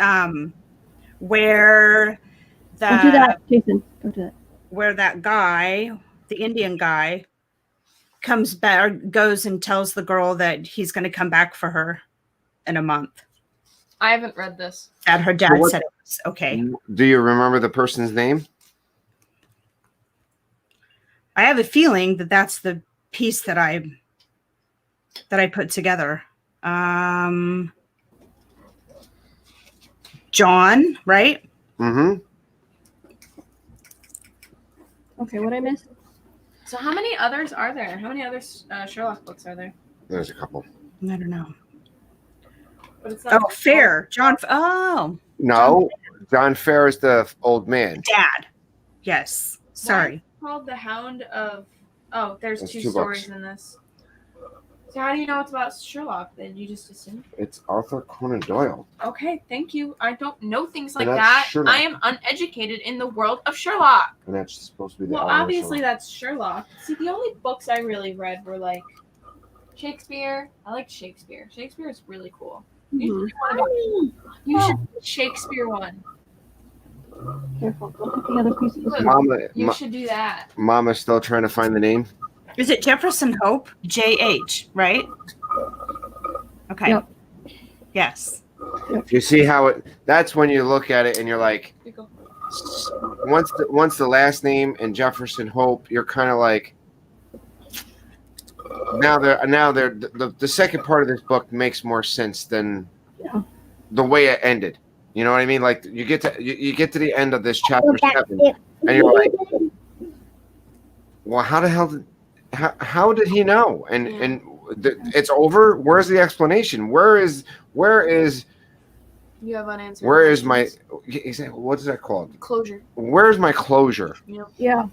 where Don't do that, Jason. Don't do that. where that guy, the Indian guy, comes back, goes and tells the girl that he's going to come back for her in a month. I haven't read this. That her dad said it was okay. Do you remember the person's name? I have a feeling that that's the piece that I put together. John, right? Mm-hmm. Okay, what I missed? So how many others are there? How many other Sherlock books are there? There's a couple. I don't know. But it's not Fair. John. Oh, No, John Fair is the old man. Dad. Yes. Sorry. called The Hound of... Oh, there's There's two two stories books. in this. So how do you know it's about Sherlock? Did you just assume? It's Arthur Conan Doyle. Okay, thank you. I don't know things like And that's that. Sherlock. I am uneducated in the world of Sherlock. And that's supposed to be the Well, Irish obviously Sherlock. that's Sherlock. See, the only books I really read were like Shakespeare. I liked Shakespeare. Shakespeare is really cool. You should do one about- you should do Shakespeare one. Careful. Don't put the other piece of the Mama, You should do that. Mama's still trying to find the name. Is it Jefferson Hope? JH, right? Okay. Yep. Yes. You see how it? That's when you look at it and you're like, Here you go. once the last name and Jefferson Hope, you're kind of like. Now the second part of this book makes more sense than the way it ended. You know what I mean? Like you get to the end of this chapter 7, and you're like, well, how the hell how did he know? And it's over. Where's the explanation? Where is You have unanswered. where is my questions. what is that called? Closure? Where's my closure? Yeah.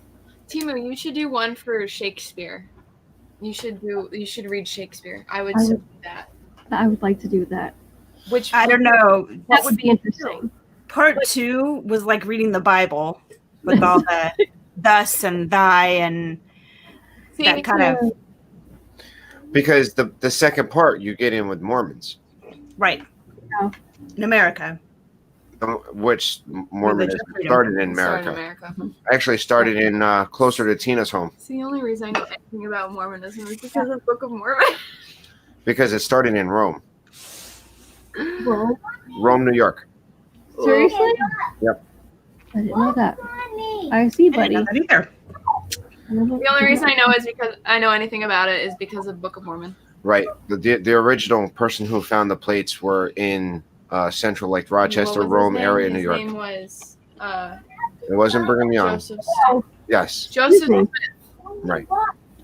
Timu, you should do one for Shakespeare. You should read Shakespeare. I would do that. I would like to do that. Which I don't know. That would be interesting. Part 2 was like reading the Bible with all the thus and thy and See, that kind of Because the second part you get in with Mormons, right. Yeah. In America. which Mormonism Religious started in Sorry, America. America. Actually started in closer to Tina's home It's the only reason I know anything about Mormonism is because of the Book of Mormon. because it started in Rome, Well, New York. seriously? Yep. I didn't know that. I see, I buddy. didn't know that either. The only reason I know is because I know anything about it is because of Book of Mormon. Right. The original person who found the plates were in central, like Rochester, What was Rome his name? area, His New York. name was It wasn't Brigham Young. Joseph. Yes. Joseph Disney. Right.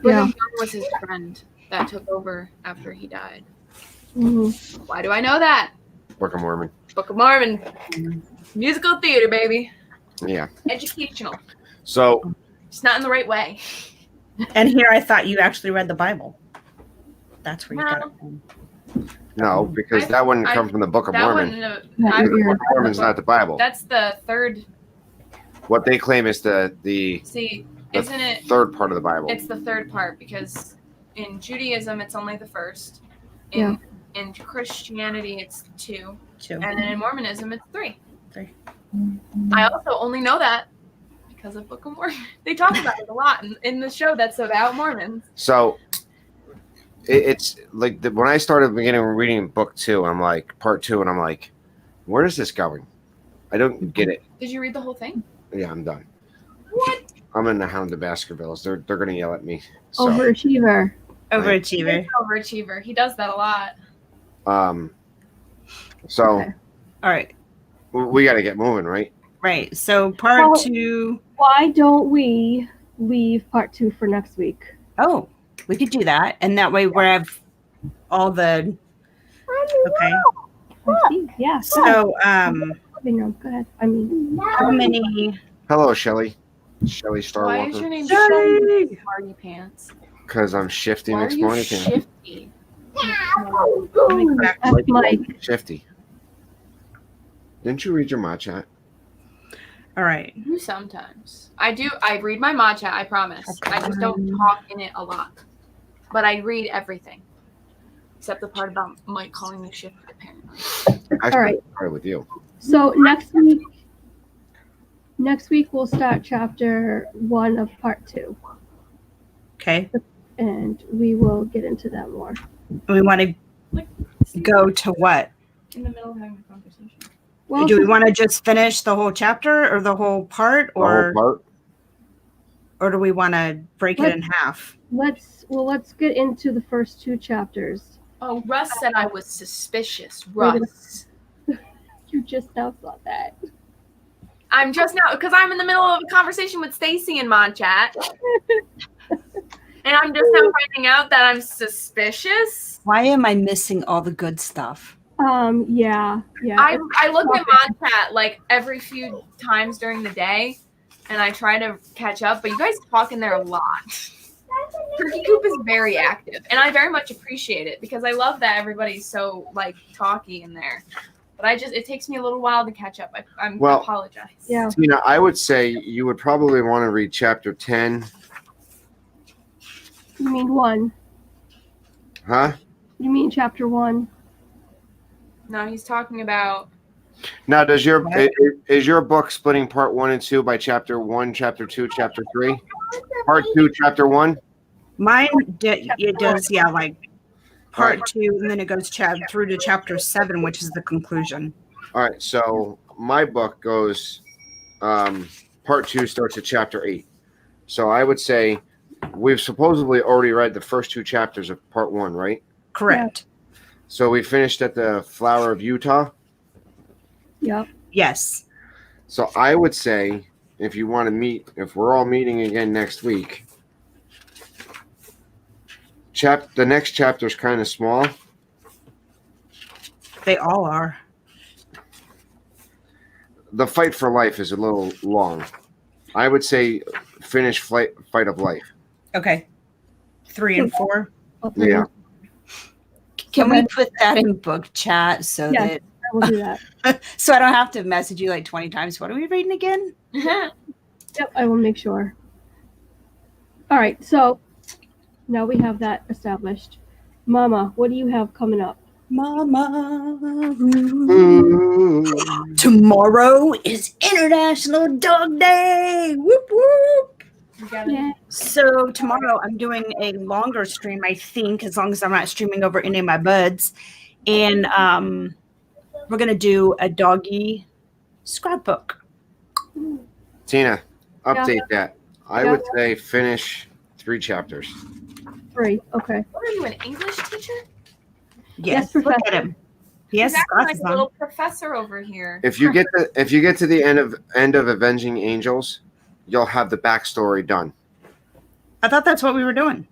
Brigham Young was his friend that took over after he died. Mhm. Why do I know that? Book of Mormon. Book of Mormon. Musical theater, baby. Yeah. Educational. So It's not in the right way. And here I thought you actually read the Bible. That's where you got it from. no, because that wouldn't come from the Book of That Mormon. one, Yeah, The Book of Mormon's not the Bible. that's the third. What they claim is the See, isn't it? third part of the Bible. It's the third part because in Judaism it's only the first. Yeah. In Christianity it's 2, 2. and then in Mormonism it's 3. 3. I also only know that because of Book of Mormon. They talk about it a lot in the show that's about Mormons. So it's like when I started beginning reading book 2, I'm like part 2, and I'm like, where is this going? I don't get it. Did you read the whole thing? Yeah, I'm done. What? I'm in the Hound of Baskervilles. They're gonna yell at me. So, Overachiever. Overachiever. He's an overachiever. He does that a lot. So Okay. All right. we got to get moving, right? Right. So part Well- 2. Why don't we leave part 2 for next week? Oh, we could do that. And that way we have all the. Okay. I see. Yeah. So, Living room. Go ahead. I mean, how many? Hello, Shelly. Shelly Why is your Starwalker. name Shelly! Smarty Pants? Because I'm shifty Why are next you morning. shifty? that's Mike. Shifty. Didn't you read your mod chat? All right. You sometimes. I do. I read my mod chat, I promise. I just don't talk in it a lot. But I read everything. Except the part about Mike calling me shifty, apparently. I All right. started with you. So next week we'll start chapter 1 of part 2, Okay. and we will get into that more. We want to go to what? In the middle of having a conversation. Well, Do we want to just finish the whole chapter or the whole part, The whole part. or do we want to break it in half? let's get into the first 2 chapters. Oh, Russ said I was suspicious. Russ. You just now saw that. I'm just now because I'm in the middle of a conversation with Stacy in mod chat. And I'm just now finding out that I'm suspicious. Why am I missing all the good stuff? Yeah. I look at mod chat like every few times during the day, and I try to catch up. But you guys talk in there a lot. Turkey Coop is very active, and I very much appreciate it because I love that everybody's so like talky in there. But it takes me a little while to catch up. I apologize. Yeah. Tina, I would say you would probably want to read chapter 10. You mean 1? Huh? You mean chapter 1? No, he's talking about. Now, is your book splitting part 1 and 2 by chapter 1, chapter 2, chapter 3? Part 2, chapter 1? Mine it does, yeah, like part 2, and then it goes through to chapter 7, which is the conclusion. All right, so my book goes, part 2 starts at chapter 8. So I would say we've supposedly already read the first 2 chapters of part 1, right? Correct. So we finished at the Flower of Utah. Yep. Yes. So I would say if you want to meet, if we're all meeting again next week, the next chapter is kind of small. They all are. The fight for life is a little long. I would say finish fight of life. Okay. 3 and 4. Yeah. Can we put that in book chat so Yes. that I will do that. so I don't have to message you like 20 times? What are we reading again? Yep, I will make sure. All right, so now we have that established. Mama, what do you have coming up? Mama. Ooh. Tomorrow is International Dog Day. Whoop whoop. Yeah. So tomorrow I'm doing a longer stream, I think, as long as I'm not streaming over any of my buds. And we're going to do a doggy scrapbook. Tina, update that. I would say finish 3 chapters. 3, okay. What are you, an English teacher? Yes, Yes, look at Professor. him. He has He's acting like glasses a on. little professor over here. If you get to the end of Avenging Angels, you'll have the backstory done. I thought that's what we were doing.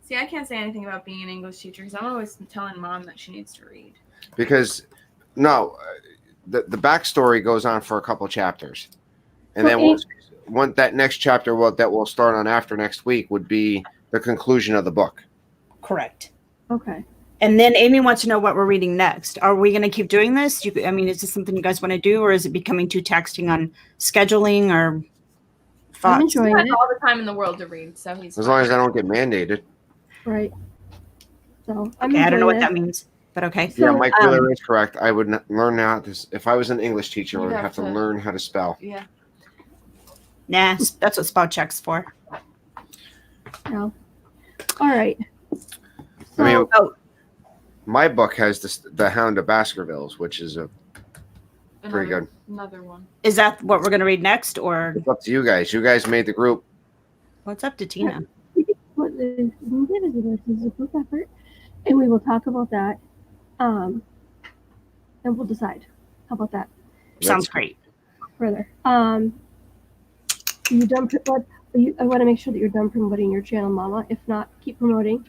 See, I can't say anything about being an English teacher because I'm always telling Mom that she needs to read. Because no, the backstory goes on for a couple chapters, and So then that next chapter that will start on after next week would be the conclusion of the book. Correct. Okay. And then Amy wants to know what we're reading next. Are we going to keep doing this? I mean, is this something you guys want to do, or is it becoming too taxing on scheduling or thoughts? I'm enjoying He has it. all the time in the world to read, so he's As long as I don't get mandated. Right. So I'm Okay, I don't know what enjoying that means, but okay. So, Yeah, Mike Wheeler is correct. I would learn how to. If I was an English teacher, I You'd would have have to to- learn how to spell. Yeah. Nah, that's what spell check's for. No. All right. I mean, Oh, my book has the Hound of Baskervilles, which is pretty good. Another one. is that what we're going to read next, or It's up to you guys. You guys made the group. what's up to Tina? What is a group effort, and we will talk about that, and we'll decide. How about that Sounds great. further? You done? I want to make sure that you're done promoting your channel, Mama. If not, keep promoting.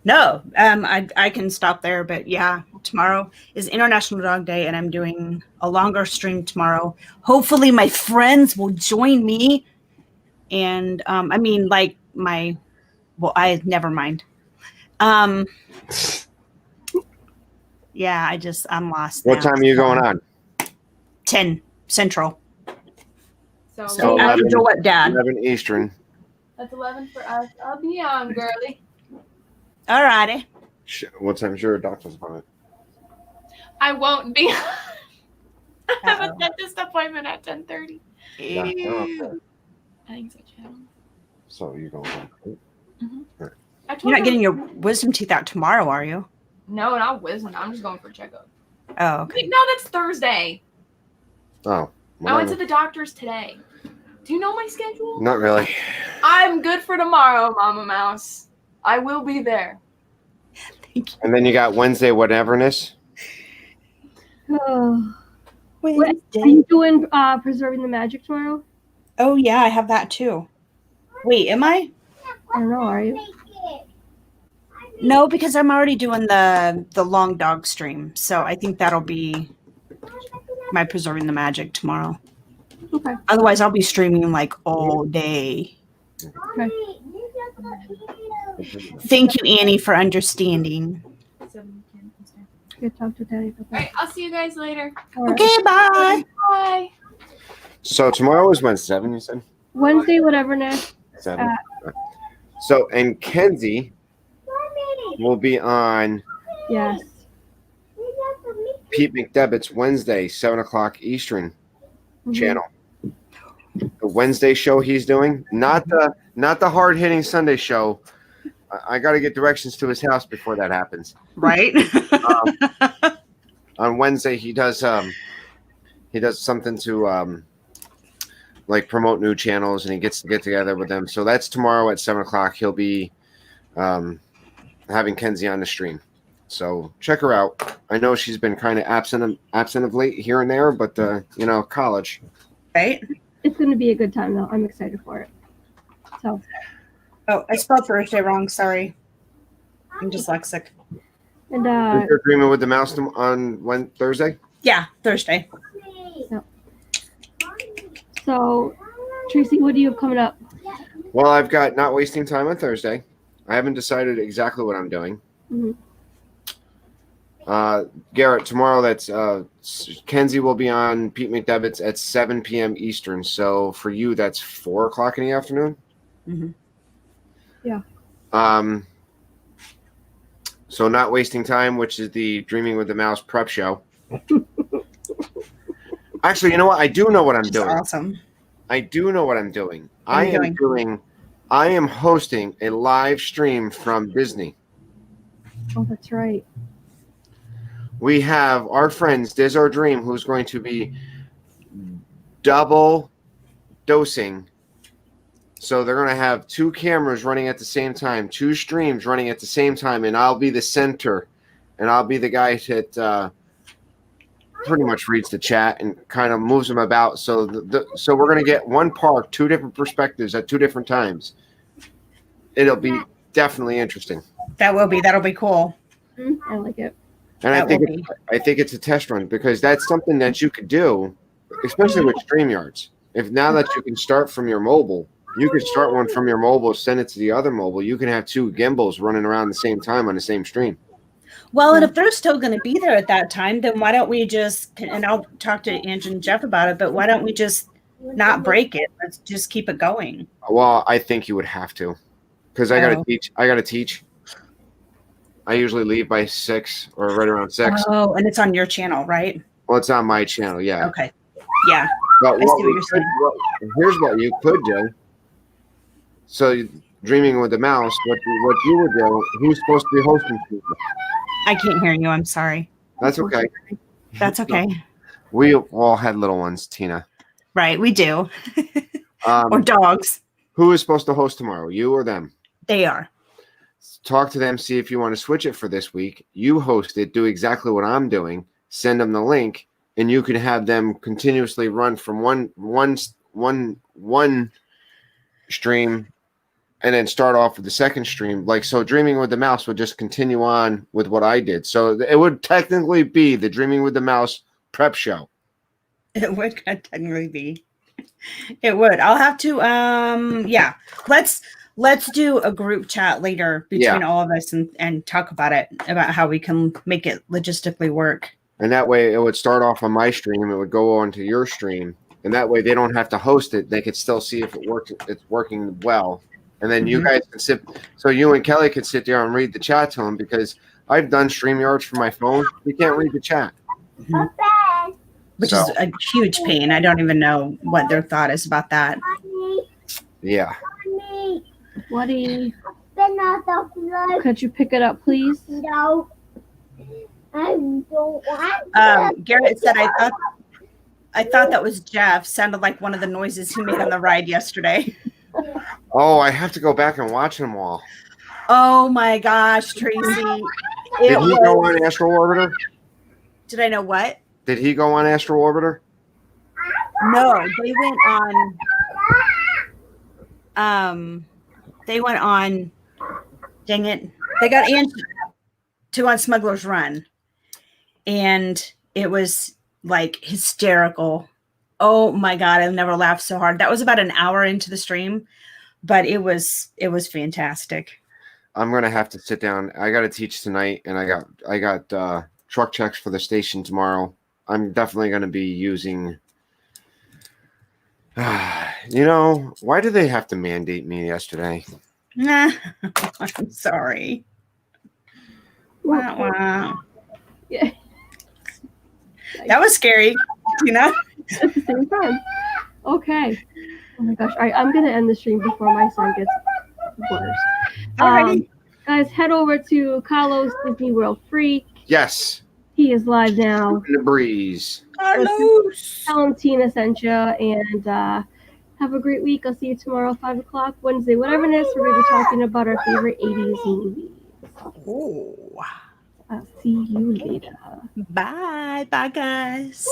No, I can stop there, but yeah, tomorrow is International Dog Day, and I'm doing a longer stream tomorrow. Hopefully, my friends will join me, and I mean, like I never mind. Yeah, I'm lost. What now. time are you going on? 10 Central. So, So After 11, Joel Dad. 11 Eastern. that's 11 for us. I'll be on, girly. Alrighty. What time's your doctor's appointment? I won't be. I have a Uh-oh. dentist appointment at 10:30. Yeah. Ew. I think so, Channel. So you're going on. I told You're not her- getting your wisdom teeth out tomorrow, are you? No, not wisdom. I'm just going for a checkup. Oh, okay. Wait, no, that's Thursday. Oh. I went to whatever. the doctor's today. Do you know my schedule? Not really. I'm good for tomorrow, Mama Mouse. I will be there. Thank you. And then you got Wednesday whateverness. Oh. Wait, What, are you doing Preserving the Magic tomorrow? oh, yeah, I have that too. Wait, am I? I don't know. Are you? No, because I'm already doing the long dog stream. So I think that'll be my Preserving the Magic tomorrow. Okay. Otherwise, I'll be streaming like all day. Okay. Thank you, Annie, for understanding. Good talk to Daddy. All right, I'll see you guys later. All right. Okay, bye. Bye. So tomorrow is when? 7, you said? Wednesday, whatever next. 7. So, and Kenzie will be on Yes. Pete McDevitt's Wednesday, 7 o'clock Eastern Mhm. channel. The Wednesday show he's doing, not the hard hitting Sunday show. I got to get directions to his house before that happens. Right? On Wednesday, he does something to like promote new channels, and he gets to get together with them. So that's tomorrow at 7 o'clock. He'll be having Kenzie on the stream. So check her out. I know she's been kind of absent of late here and there, but college. Right? It's going to be a good time, though. I'm excited for it. So, Oh, I spelled Thursday wrong. Sorry. I'm dyslexic. and Is your agreement with the mouse on Thursday? Yeah, Thursday. so Tracy, what do you have coming up? Well, I've got Not Wasting Time on Thursday. I haven't decided exactly what I'm doing. Mhm. Garrett, tomorrow that's Kenzie will be on Pete McDevitt's at 7 p.m. Eastern. So for you, that's 4 o'clock in the afternoon. Mm-hmm. Yeah. So Not Wasting Time, which is the Dreaming with the Mouse prep show. Actually, you know what? I do know what I'm doing. Awesome. I do know what I'm doing. What are you I am hosting a live stream from Disney. Oh, that's right. We have our friends Diz Our Dream, who's going to be double dosing. So they're going to have 2 cameras running at the same time, 2 streams running at the same time, and I'll be the center, and I'll be the guy that pretty much reads the chat and kind of moves them about. So so we're going to get one park, 2 different perspectives at 2 different times. It'll be definitely interesting. That'll be cool. I like it. And I think it's a test run because that's something that you could do, especially with StreamYards. If now that you can start from your mobile, you could start one from your mobile, send it to the other mobile. You can have two gimbals running around the same time on the same stream. Well, and if they're still going to be there at that time, then why don't we just, and I'll talk to Angie and Jeff about it, but why don't we just not break it? Let's just keep it going. Well, I think you would have to because I got to teach. I usually leave by 6 or right around 6. Oh, and it's on your channel, right? Well, it's on my channel, yeah. Okay. Yeah. But here's what you could do. So, Dreaming with the Mouse, what you would do, who's supposed to be hosting people? I can't hear you. I'm sorry. That's okay. That's okay. We all had little ones, Tina. Right, we do. Or dogs. Who is supposed to host tomorrow, you or them? They are. Talk to them, see if you want to switch it for this week. You host it, do exactly what I'm doing, send them the link, and you can have them continuously run from one stream and then start off with the second stream. Like, so Dreaming with the Mouse would just continue on with what I did. So it would technically be the Dreaming with the Mouse prep show. It would technically be. It would. I'll have to, yeah. Let's do a group chat later between all of us and talk about it, about how we can make it logistically work. And that way it would start off on my stream. It would go on to your stream. And that way they don't have to host it. They could still see if it works. It's working well. And then you guys can sit. So you and Kelly could sit there and read the chat to them because I've done StreamYards for my phone. You can't read the chat. Which is a huge pain. I don't even know what their thought is about that. Yeah. Woody, could you pick it up, please? No. I don't want Garrett said, I thought that was Jeff. Sounded like one of the noises he made on the ride yesterday. Oh, I have to go back and watch them all. Oh my gosh, Tracy. Did he go on Astro Orbiter? Did I know what? Did he go on Astro Orbiter? No, they went on, dang it. They got Angie to on Smuggler's Run. And it was like hysterical. Oh my God, I've never laughed so hard. That was about an hour into the stream, but it was fantastic. I'm gonna have to sit down. I gotta teach tonight, and I got truck checks for the station tomorrow. I'm definitely gonna be using. Why do they have to mandate me yesterday? Nah, I'm sorry. Wah, wah. Yeah. That was scary, Tina. At the same time. Okay. Oh my gosh. All right, I'm going to end the stream before my son gets worse. Guys, head over to Carlos Disney World Freak. Yes. He is live now. In the breeze. Carlos. Tell him Tina sent you, and have a great week. I'll see you tomorrow, 5 o'clock, Wednesday. Whatever it is, we're going to be talking about our favorite 80s movies. Oh. I'll see you later. Bye. Bye, guys.